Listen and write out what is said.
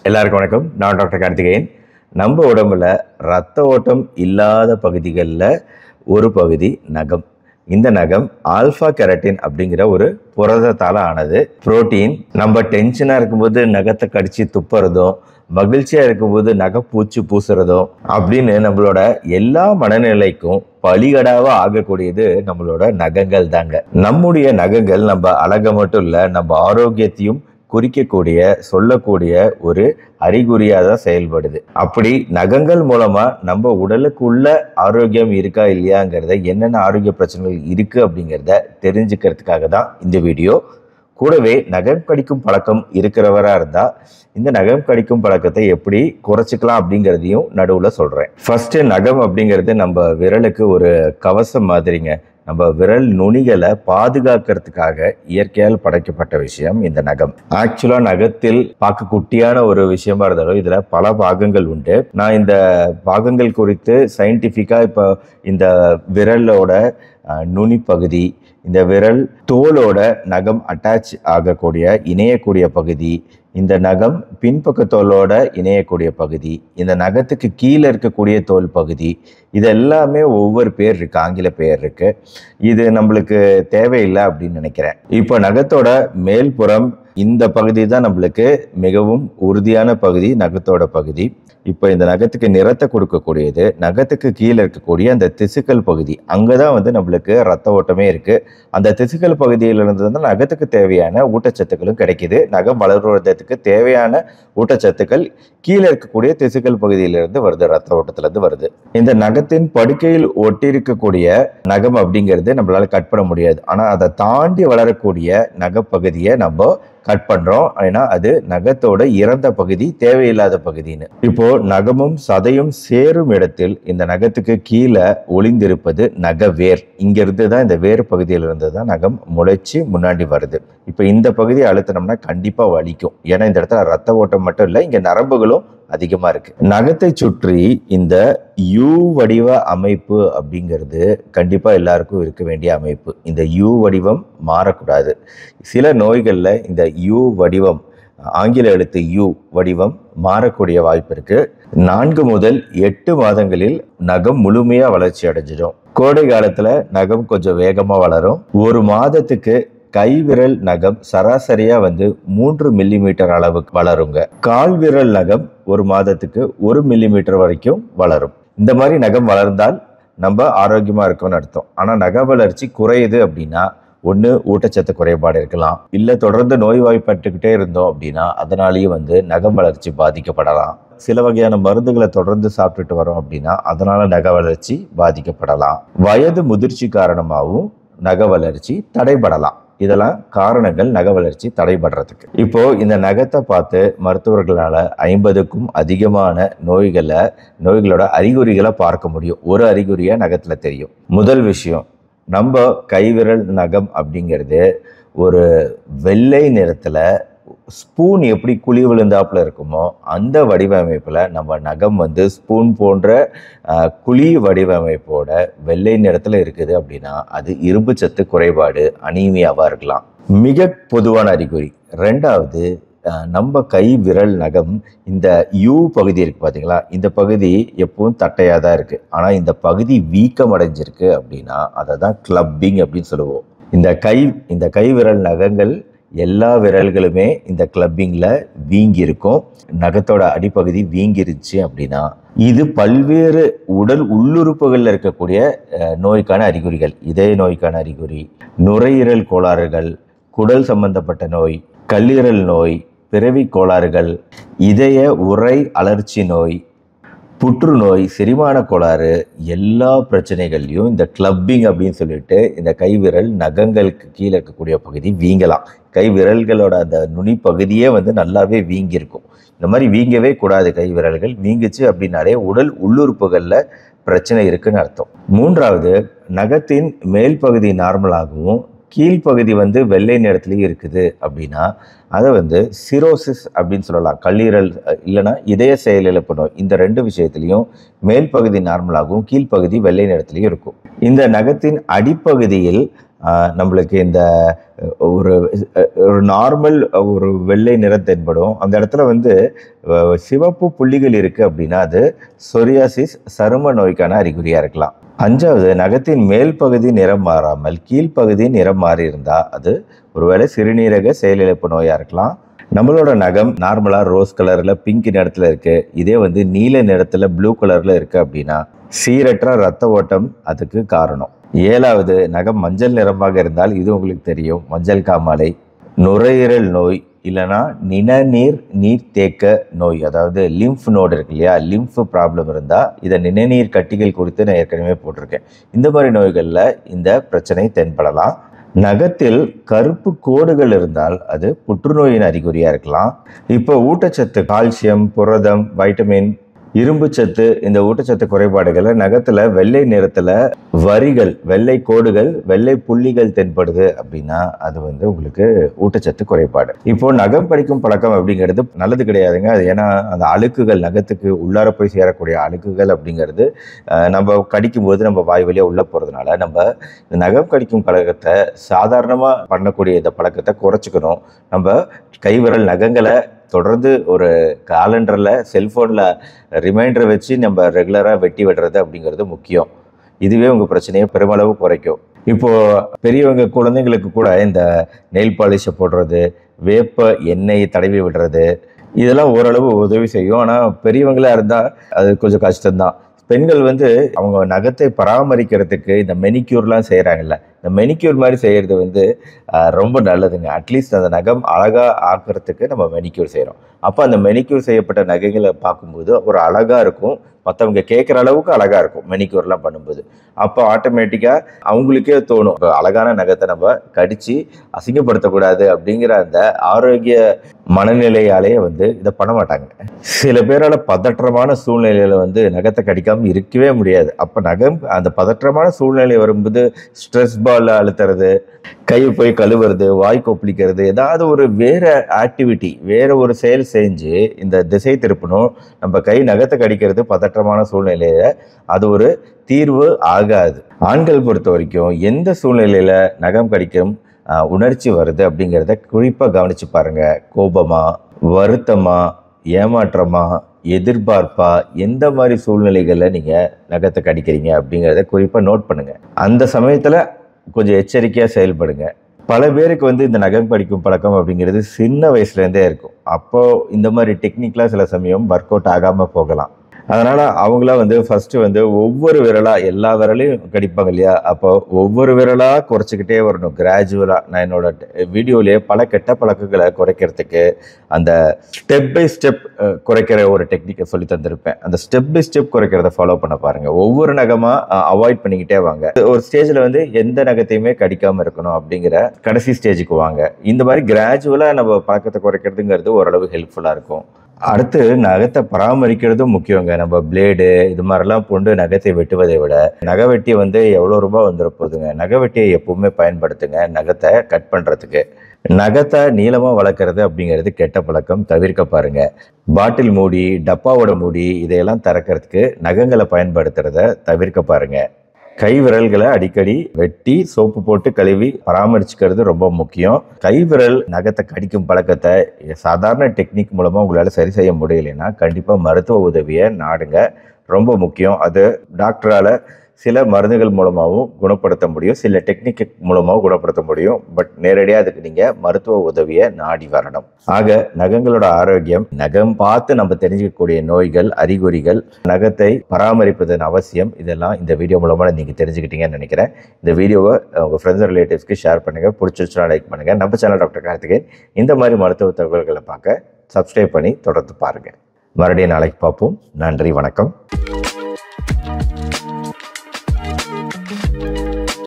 எல்லாருக்கும் வணக்கம். நான் டாக்டர் கார்த்திகேயன். நம்ம உடம்புல ரத்த ஓட்டம் இல்லாத பகுதிகளில் ஒரு பகுதி நகம். இந்த நகம் ஆல்ஃபா கெரட்டின் அப்படிங்கிற ஒரு புரதத்தால் ஆனது. புரோட்டீன் நம்ம டென்ஷனாக இருக்கும்போது நகத்தை கடிச்சு துப்புறதும், மகிழ்ச்சியாக இருக்கும்போது நகைப்பூச்சி பூசுறதும் அப்படின்னு நம்மளோட எல்லா மனநிலைக்கும் பலிகடாவா ஆகக்கூடியது நம்மளோட நகங்கள் தாங்க. நம்முடைய நகங்கள் நம்ம அழகை மட்டும் இல்லை, நம்ம ஆரோக்கியத்தையும் குறிக்கக்கூடிய சொல்லக்கூடிய ஒரு அறிகுறியாக தான் செயல்படுது. அப்படி நகங்கள் மூலமா நம்ம உடலுக்குள்ள ஆரோக்கியம் இருக்கா இல்லையாங்கிறத, என்னென்ன ஆரோக்கிய பிரச்சனைகள் இருக்கு அப்படிங்கிறத தெரிஞ்சுக்கிறதுக்காக தான் இந்த வீடியோ. கூடவே நகம் கடிக்கும் பழக்கம் இருக்கிறவரா இருந்தா இந்த நகம் கடிக்கும் பழக்கத்தை எப்படி குறைச்சிக்கலாம் அப்படிங்கிறதையும் நடுவில் சொல்றேன். ஃபர்ஸ்ட், நகம் அப்படிங்கிறது நம்ம விரலுக்கு ஒரு கவசம் மாதிரிங்க. நம்ம விரல் நுனிகளை பாதுகாக்கிறதுக்காக இயற்கையால் படைக்கப்பட்ட விஷயம் இந்த நகம். ஆக்சுவலா நகத்தில் பார்க்க குட்டியான ஒரு விஷயமா இருந்தாலும் இதுல பல பாகங்கள் உண்டு. நான் இந்த பாகங்கள் குறித்து சயின்டிஃபிக்கா இப்போ இந்த விரலோட நுனி பகுதி, இந்த விரல் தோலோட நகம் அட்டாச் ஆகக்கூடிய இணையக்கூடிய பகுதி, இந்த நகம் பின்பக்க தோலோட இணையக்கூடிய பகுதி, இந்த நகத்துக்கு கீழே இருக்கக்கூடிய தோல் பகுதி, இது எல்லாமே ஒவ்வொரு பேர் இருக்கு, ஆங்கில பெயர் இருக்கு. இது நம்மளுக்கு தேவையில்லை அப்படின்னு நினைக்கிறேன். இப்போ நகத்தோட மேல்புறம் இந்த பகுதி தான் நம்மளுக்கு மிகவும் உறுதியான பகுதி, நகத்தோட பகுதி. இப்போ இந்த நகத்துக்கு நிறத்தை கொடுக்கக்கூடியது நகத்துக்கு கீழே இருக்கக்கூடிய அந்த திசுக்கள் பகுதி. அங்கதான் நம்மளுக்கு ரத்த ஓட்டமே இருக்கு. அந்த திசுக்கள் பகுதியிலிருந்து தான் நகத்துக்கு தேவையான ஊட்டச்சத்துக்களும் கிடைக்குது. நகம் வளர்வதற்கு தேவையான ஊட்டச்சத்துக்கள் கீழே இருக்கக்கூடிய திசுக்கள் பகுதியிலிருந்து வருது, ரத்த ஓட்டத்திலிருந்து வருது. இந்த நகத்தின் படுக்கையில் ஒட்டி இருக்கக்கூடிய நகம் அப்படிங்கிறது நம்மளால கட் பண்ண முடியாது. ஆனா அதை தாண்டி வளரக்கூடிய நகப்பகுதியை நம்ம கட் பண்றோம். ஏன்னா அது நகத்தோட இறந்த பகுதி, தேவையில்லாத பகுதின்னு. இப்போ நகமும் சதையும் சேரும் இடத்தில் இந்த நகத்துக்கு கீழே ஒளிந்திருப்பது நகவேர். இங்கிருந்து தான், இந்த வேர் பகுதியிலிருந்து தான் நகம் முளைச்சு முன்னாடி வருது. இப்போ இந்த பகுதியை அழுத்தினோம்னா கண்டிப்பா வலிக்கும். ஏன்னா இந்த இடத்துல ரத்த ஓட்டம் மட்டும் இல்லை, இங்க நரம்புகளும் அதிகமா இருக்கு. நகத்தை சுற்றி இந்த யூ வடிவ அமைப்பு அப்படிங்கிறது கண்டிப்பா எல்லாருக்கும் இருக்க வேண்டிய அமைப்பு. இந்த யூ வடிவம் மாறக்கூடாது. சில நோய்கள்ல இந்த யூ வடிவம், ஆங்கில எழுத்து யூ வடிவம் மாறக்கூடிய வாய்ப்பு இருக்கு. 4 முதல் 8 மாதங்களில் நகம் முழுமையா வளர்ச்சி அடைஞ்சிடும். கோடை காலத்துல நகம் கொஞ்சம் வேகமா வளரும். ஒரு மாதத்துக்கு கை விரல் நகம் சராசரியா 3 மில்லிமீட்டர் அளவுக்கு வளருங்க. கால் விரல் நகம் ஒரு மாதத்துக்கு 1 மில்லிமீட்டர் வரைக்கும் வளரும். இந்த மாதிரி நகம் வளர்ந்தால் நம்ம ஆரோக்கியமா இருக்கோம்னு அர்த்தம். ஆனா நக வளர்ச்சி குறையுது அப்படின்னா ஒன்று ஊட்டச்சத்து குறைபாடு இருக்கலாம், இல்லை தொடர்ந்து நோய்வாய்ப்பட்டுக்கிட்டே இருந்தோம் அப்படின்னா அதனாலேயும் நகம் வளர்ச்சி பாதிக்கப்படலாம். சில வகையான மருந்துகளை தொடர்ந்து சாப்பிட்டுட்டு வரோம் அப்படின்னா அதனால நக வளர்ச்சி பாதிக்கப்படலாம். வயது முதிர்ச்சி காரணமாகவும் நக வளர்ச்சி தடைபடலாம். இதெல்லாம் காரணங்கள் நக வளர்ச்சி தடைபடுறதுக்கு. இப்போ இந்த நகத்தை பார்த்து மருத்துவர்களால 50க்கும் அதிகமான நோய்களோட அறிகுறிகளை பார்க்க முடியும். ஒரு அறிகுறியா நகத்துல தெரியும். முதல் விஷயம், நம்ம கைவிரல் நகம் அப்படிங்கிறது ஒரு வெள்ளை நிறத்துல ஸ்பூன் எப்படி குழி விழுந்தாப்புல இருக்குமோ அந்த வடிவமைப்புல நம்ம நகம் ஸ்பூன் போன்ற குழி வடிவமைப்போட வெள்ளை நிறத்துல இருக்குது அப்படின்னா அது இரும்பு சத்து குறைபாடு, அனீமியாவா இருக்கலாம். மிக பொதுவான அறிகுறி. ரெண்டாவது, நம்ம கை விரல் நகம் இந்த யூ பகுதி இருக்கு பார்த்தீங்களா, இந்த பகுதி எப்பவும் தட்டையாக தான் இருக்கு. ஆனால் இந்த பகுதி வீக்கம் அடைஞ்சிருக்கு அப்படின்னா அதை தான் கிளப்பிங் அப்படின்னு சொல்லுவோம். இந்த கை விரல் நகங்கள் எல்லா விரல்களுமே இந்த கிளப்பிங்ல வீங்கி இருக்கும். நகத்தோட அடிப்பகுதி வீங்கிருச்சு அப்படின்னா இது பல்வேறு உடல் உள்ளுறுப்புகள்ல இருக்கக்கூடிய நோய்க்கான அறிகுறிகள். இதய நோய்க்கான அறிகுறி, நுரையீரல் கோளாறுகள், குடல் சம்பந்தப்பட்ட நோய், கல்லீரல் நோய், பிறவி கோளாறுகள், இதய உறை அழற்சி நோய், புற்றுநோய், செரிமான கோளாறு, எல்லா பிரச்சனைகள்லையும் இந்த கிளப்பிங் அப்படின்னு சொல்லிட்டு இந்த கைவிரல் நகங்களுக்கு கீழே இருக்கக்கூடிய பகுதி வீங்கலாம். கை விரல்களோட அந்த நுனி பகுதியே நல்லாவே வீங்கியிருக்கும். இந்த மாதிரி வீங்கவே கூடாது. கை விரல்கள் வீங்குச்சு அப்படின்னாலே உடல் உள்ளுறுப்புகள்ல பிரச்சனை இருக்குன்னு அர்த்தம். மூன்றாவது, நகத்தின் மேல் பகுதி நார்மலாகவும் கீழ்ப்பகுதி வெள்ளை நிறத்துலேயும் இருக்குது அப்படின்னா அதை சிரோசிஸ் அப்படின்னு சொல்லலாம். கல்லீரல் இல்லைன்னா இதய செயலிழப்பு நோய். இந்த 2 விஷயத்துலையும் மேல் பகுதி நார்மலாகவும் கீழ்ப்பகுதி வெள்ளை நிறத்துலையும் இருக்கும். இந்த நகத்தின் அடிப்பகுதியில் நம்மளுக்கு இந்த ஒரு ஒரு நார்மல் ஒரு வெள்ளை நிறம் தென்படும். அந்த இடத்துல வந்து சிவப்பு புள்ளிகள் இருக்குது அப்படின்னா அது சொரியாசிஸ் சரும நோய்க்கான அறிகுறியாக இருக்கலாம். 5வது, நகத்தின் மேல் பகுதி நிறம் மாறாமல் கீழ்ப்பகுதி நிறம் மாறி இருந்தால் அது ஒருவேளை சிறுநீரக செயலிழப்பு நோயாக இருக்கலாம். நம்மளோட நகம் நார்மலாக ரோஸ் கலரில் பிங்க் நிறத்தில் இருக்குது, இதே வந்து நீல நிறத்தில் ப்ளூ கலரில் இருக்குது அப்படின்னா சீரற்ற இரத்த ஓட்டம் அதுக்கு காரணம். 7வது, நகம் மஞ்சள் நிறமாக இருந்தால் இது உங்களுக்கு தெரியும், மஞ்சள் காமாலை, நுரையீரல் நோய் இல்லைனா நிணநீர் நீர்த்தேக்க நோய், அதாவது லிம்ஃப் நோடு இருக்கு இல்லையா, லிம்ஃப் ப்ராப்ளம் இருந்தால் இதை நிணநீர் கட்டிகள் குறித்து நான் ஏற்கனவே போட்டிருக்கேன். இந்த மாதிரி நோய்களில் இந்த பிரச்சனை தென்படலாம். நகத்தில் கருப்பு கோடுகள் இருந்தால் அது புற்றுநோயின் அறிகுறியாக இருக்கலாம். இப்போ ஊட்டச்சத்து, கால்சியம், புரதம், வைட்டமின், இரும்பு சத்து, இந்த ஊட்டச்சத்து குறைபாடுகளை நகத்தில் வெள்ளை நிறத்தில் வரிகள், வெள்ளை கோடுகள், வெள்ளை புள்ளிகள் தென்படுது அப்படின்னா அது வந்து உங்களுக்கு ஊட்டச்சத்து குறைபாடு. இப்போ நகம் கடிக்கும் பழக்கம் அப்படிங்கிறது நல்லது கிடையாதுங்க. அது ஏன்னா அந்த அழுக்குகள், நகத்துக்கு உள்ளார போய் சேரக்கூடிய அழுக்குகள் அப்படிங்கிறது நம்ம கடிக்கும் போது நம்ம வாய் வழியாக உள்ளே போகிறதுனால நம்ம இந்த நகம் கடிக்கும் பழக்கத்தை, சாதாரணமாக பண்ணக்கூடிய இந்த பழக்கத்தை குறைச்சிக்கணும். நம்ம கைவிரல் நகங்களை தொடர்ந்து ஒரு காலண்டரில், செல்ஃபோனில் ரிமைண்டர் வச்சு நம்ம ரெகுலராக வெட்டி விடுறது அப்படிங்கிறது முக்கியம். இதுவே உங்கள் பிரச்சனையை பெருமளவு குறைக்கும். இப்போது பெரியவங்க, குழந்தைங்களுக்கு கூட இந்த நெயில் பாலிஷை போடுறது, வேப்ப எண்ணெயை தடவி விடுறது, இதெல்லாம் ஓரளவு உதவி செய்யும். ஆனால் பெரியவங்களாக இருந்தால் அது கொஞ்சம் கஷ்டம்தான். பெண்கள் வந்து அவங்க நகத்தை பராமரிக்கிறதுக்கு இந்த மெனிக்யூர்லாம் செய்கிறாங்கல்ல, இந்த மெனிக்யூர் மாதிரி செய்கிறது வந்து ரொம்ப நல்லதுங்க. அட்லீஸ்ட் அந்த நகம் அழகாக ஆக்கிறதுக்கு நம்ம மெனிக்யூர் செய்கிறோம். அப்போ அந்த மெனிக்யூர் செய்யப்பட்ட நகைகளை பார்க்கும்போது ஒரு அழகாக இருக்கும், மற்றவங்க கேட்குற அளவுக்கு அழகாக இருக்கும் மெனிக்யூர்லாம் பண்ணும்போது. அப்போ ஆட்டோமேட்டிக்காக அவங்களுக்கே தோணும், இப்போ அழகான நகத்தை நம்ம கடித்து அசிங்கப்படுத்தக்கூடாது அப்படிங்கிற அந்த ஆரோக்கிய மனநிலையாலேயே வந்து இதை பண்ண மாட்டாங்க. சில பேரால் பதற்றமான சூழ்நிலையில் வந்து நகத்தை கடிக்காமல் இருக்கவே முடியாது. அப்போ நகம் அந்த பதற்றமான சூழ்நிலை வரும்போது ஸ்ட்ரெஸ் பால் அழுத்துறது, கையை போய் கழுவுறது, வாய் கொப்பளிக்கிறது, ஏதாவது ஒரு வேறு ஆக்டிவிட்டி, வேறு ஒரு செயல் செஞ்சு இந்த திசை திருப்பணும். நம்ம கை நகத்தை கடிக்கிறது பதற்றமான சூழ்நிலையில் அது ஒரு தீர்வு ஆகாது. ஆண்கள் பொறுத்த வரைக்கும் எந்த சூழ்நிலையில் நகம் கடிக்கும் உணர்ச்சி வருது அப்படிங்கிறத குறிப்பாக கவனித்து பாருங்கள். கோபமா, வருத்தமா, ஏமாற்றமா, எதிர்பார்ப்பா, எந்த மாதிரி சூழ்நிலைகளில் நீங்கள் நகத்தை கடிக்கிறீங்க அப்படிங்கிறத குறிப்பாக நோட் பண்ணுங்கள். அந்த சமயத்தில் கொஞ்சம் எச்சரிக்கையாக செயல்படுங்க. பல பேருக்கு வந்து இந்த நகம் கடிக்கும் பழக்கம் அப்படிங்கிறது சின்ன வயசுலேருந்தே இருக்கும். அப்போது இந்த மாதிரி டெக்னிக்லாம் சில சமயம் ஒர்க் அவுட் ஆகாமல் போகலாம். அதனால் அவங்களாம் வந்து ஃபஸ்ட்டு வந்து ஒவ்வொரு விரலாக, எல்லா விரலையும் கடிப்பாங்க இல்லையா, அப்போ ஒவ்வொரு விரலாக குறைச்சிக்கிட்டே வரணும் கிராஜுவலாக. நான் என்னோட வீடியோலேயே பல கெட்ட பழக்கங்களை குறைக்கிறதுக்கு அந்த ஸ்டெப் பை ஸ்டெப் குறைக்கிற ஒரு டெக்னிக்கை சொல்லி தந்திருப்பேன். அந்த ஸ்டெப் பை ஸ்டெப் குறைக்கிறத ஃபாலோ பண்ண பாருங்கள். ஒவ்வொரு நகமாக அவாய்ட் பண்ணிக்கிட்டே வாங்க. ஒரு ஸ்டேஜில் வந்து எந்த நகத்தையுமே கடிக்காமல் இருக்கணும் அப்படிங்கிற கடைசி ஸ்டேஜுக்கு வாங்க. இந்த மாதிரி கிராஜுவலாக நம்ம பழக்கத்தை குறைக்கிறதுங்கிறது ஓரளவு ஹெல்ப்ஃபுல்லாக இருக்கும். அடுத்து நகத்தை பராமரிக்கிறதும் முக்கியங்க. நம்ம பிளேடு இது மாதிரிலாம் கொண்டு நகத்தை வெட்டுவதை விட நகவெட்டி வந்து எவ்வளோ ரூபாய் வந்துட போகுதுங்க. நகவெட்டியை எப்பவுமே பயன்படுத்துங்க நகத்தை கட் பண்ணுறதுக்கு. நகத்தை நீளமாக வளர்க்குறது அப்படிங்கிறது கெட்ட பழக்கம், தவிர்க்க பாருங்க. பாட்டில் மூடி, டப்பாவோட மூடி இதையெல்லாம் திறக்கிறதுக்கு நகங்களை பயன்படுத்துறத தவிர்க்க பாருங்க. கை விரல்களை அடிக்கடி வெட்டி சோப்பு போட்டு கழுவி பராமரிச்சுக்கிறது ரொம்ப முக்கியம். கை விரல் நகத்தை கடிக்கும் பழக்கத்தை சாதாரண டெக்னிக் மூலமாக உங்களால் சரி செய்ய முடியலைன்னா கண்டிப்பாக மருத்துவ உதவியை நாடுங்க, ரொம்ப முக்கியம். அது டாக்டரால் சில மருந்துகள் மூலமாகவும் குணப்படுத்த முடியும், சில டெக்னிக் மூலமாகவும் குணப்படுத்த முடியும். பட் நேரடியாக அதுக்கு நீங்கள் மருத்துவ உதவியை நாடி வரணும். ஆக நகங்களோட ஆரோக்கியம், நகம் பார்த்து நம்ம தெரிஞ்சுக்கக்கூடிய நோய்கள், அறிகுறிகள், நகத்தை பராமரிப்பதன் அவசியம், இதெல்லாம் இந்த வீடியோ மூலமாக நீங்கள் தெரிஞ்சுக்கிட்டீங்கன்னு நினைக்கிறேன். இந்த வீடியோவை உங்கள் ஃப்ரெண்ட்ஸ் ரிலேட்டிவ்ஸ்க்கு ஷேர் பண்ணுங்கள். பிடிச்சிருச்சுன்னா லைக் பண்ணுங்கள். நம்ம சேனல் டாக்டர் கார்த்திகேயன் இந்த மாதிரி மருத்துவ தகவல்களை பார்க்க சப்ஸ்கிரைப் பண்ணி தொடர்ந்து பாருங்கள். மறுபடியும் நாளைக்கு பார்ப்போம். நன்றி, வணக்கம்.